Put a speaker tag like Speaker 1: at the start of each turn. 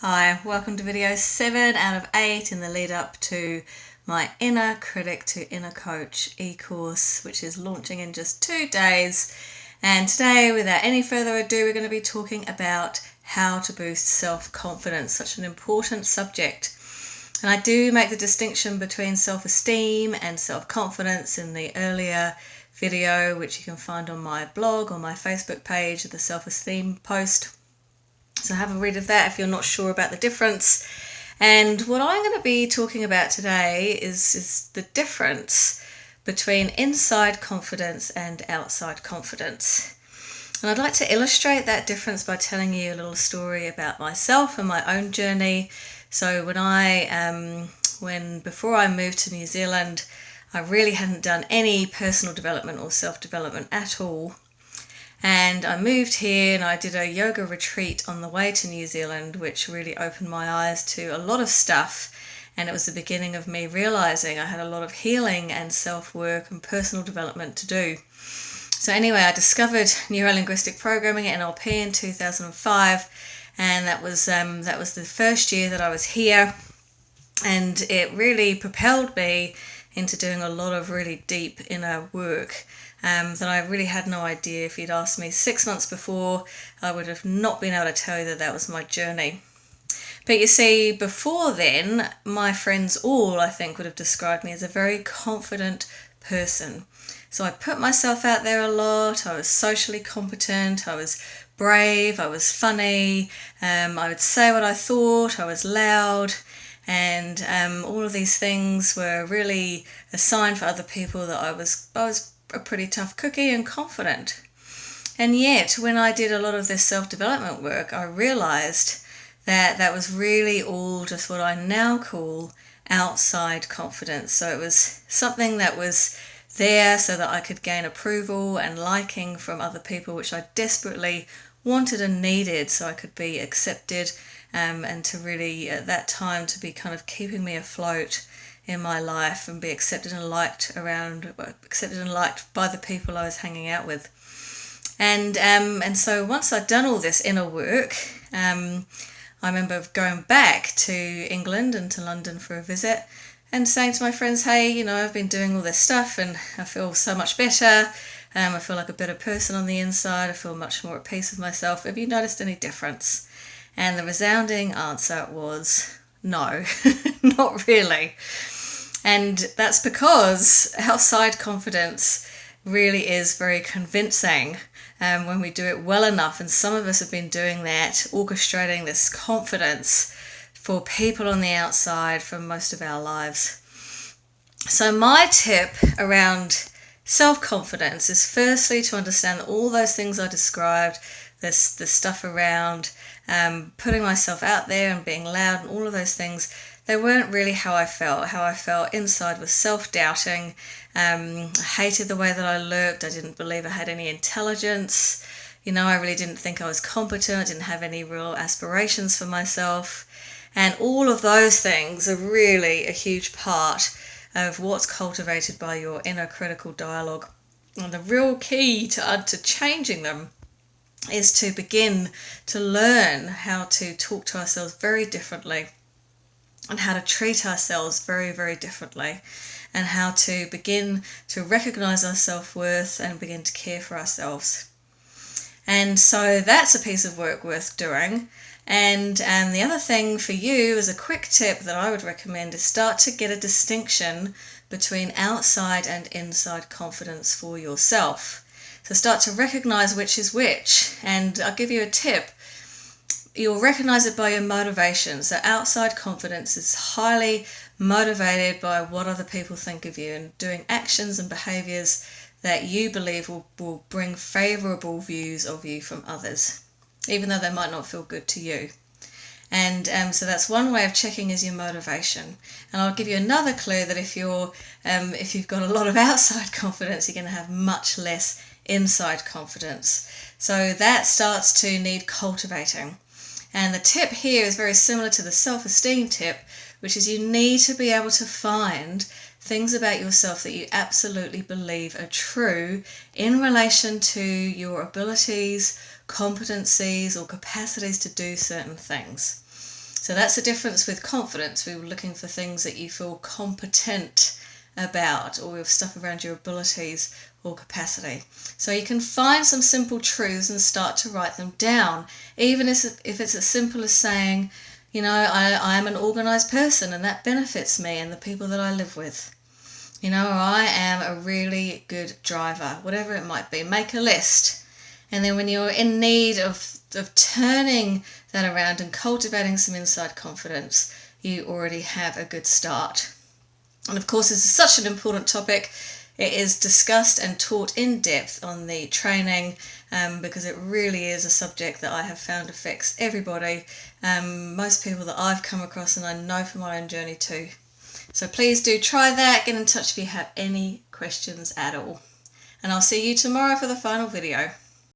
Speaker 1: Hi, welcome to video 7 out of 8 in the lead up to my Inner Critic to Inner Coach eCourse, which is launching in just 2 days. And today, without any further ado, we're going to be talking about how to boost self-confidence, such an important subject. And I do make the distinction between self-esteem and self-confidence in the earlier video, which you can find on my blog or my Facebook page, the self-esteem post. So have a read of that if you're not sure about the difference. And what I'm going to be talking about today is the difference between inside confidence and outside confidence. And I'd like to illustrate that difference by telling you a little story about myself and my own journey. So before I moved to New Zealand, I really hadn't done any personal development or self-development at all. And I moved here and I did a yoga retreat on the way to New Zealand, which really opened my eyes to a lot of stuff. And it was the beginning of me realizing I had a lot of healing and self-work and personal development to do. So anyway, I discovered neuro-linguistic programming at NLP in 2005, and that was the first year that I was here, and it really propelled me into doing a lot of really deep inner work that I really had no idea. If you'd asked me 6 months before, I would have not been able to tell you that was my journey. But you see, before then, my friends all, I think, would have described me as a very confident person. So I put myself out there a lot. I was socially competent. I was brave. I was funny. I would say what I thought. I was loud. And all of these things were really a sign for other people that I was a pretty tough cookie and confident. And yet, when I did a lot of this self-development work, I realized that was really all just what I now call outside confidence. So it was something that was there so that I could gain approval and liking from other people, which I desperately wanted and needed so I could be accepted, and to really, at that time, to be kind of keeping me afloat in my life and be accepted and liked by the people I was hanging out with. And so once I'd done all this inner work, I remember going back to England and to London for a visit and saying to my friends, hey, I've been doing all this stuff and I feel so much better. I feel like a better person on the inside. I feel much more at peace with myself. Have you noticed any difference? And the resounding answer was no, not really. And that's because outside confidence really is very convincing when we do it well enough. And some of us have been doing that, orchestrating this confidence for people on the outside for most of our lives. So my tip around self-confidence is firstly to understand that all those things I described, the stuff around putting myself out there and being loud and all of those things, they weren't really how I felt. How I felt inside was self-doubting. I hated the way that I looked. I didn't believe I had any intelligence. I really didn't think I was competent. I didn't have any real aspirations for myself. And all of those things are really a huge part of what's cultivated by your inner critical dialogue. And the real key to changing them is to begin to learn how to talk to ourselves very differently and how to treat ourselves very, very differently, and how to begin to recognize our self-worth and begin to care for ourselves. And so that's a piece of work worth doing. And the other thing for you as a quick tip that I would recommend is start to get a distinction between outside and inside confidence for yourself. So start to recognize which is which. And I'll give you a tip. You'll recognize it by your motivation. So outside confidence is highly motivated by what other people think of you and doing actions and behaviors that you believe will bring favorable views of you from others, even though they might not feel good to you. And so that's one way of checking is your motivation. And I'll give you another clue that if you've got a lot of outside confidence, you're going to have much less inside confidence. So that starts to need cultivating. And the tip here is very similar to the self-esteem tip, which is you need to be able to find things about yourself that you absolutely believe are true in relation to your abilities, competencies, or capacities to do certain things. So that's the difference with confidence. We were looking for things that you feel competent about, or with stuff around your abilities or capacity. So you can find some simple truths and start to write them down, even if it's as simple as saying, you know, I'm an organised person and that benefits me and the people that I live with. You know, or I am a really good driver, whatever it might be. Make a list. And then when you're in need of turning that around and cultivating some inside confidence, you already have a good start. And of course, this is such an important topic. It is discussed and taught in depth on the training because it really is a subject that I have found affects everybody, most people that I've come across, and I know from my own journey too. So please do try that. Get in touch if you have any questions at all. And I'll see you tomorrow for the final video.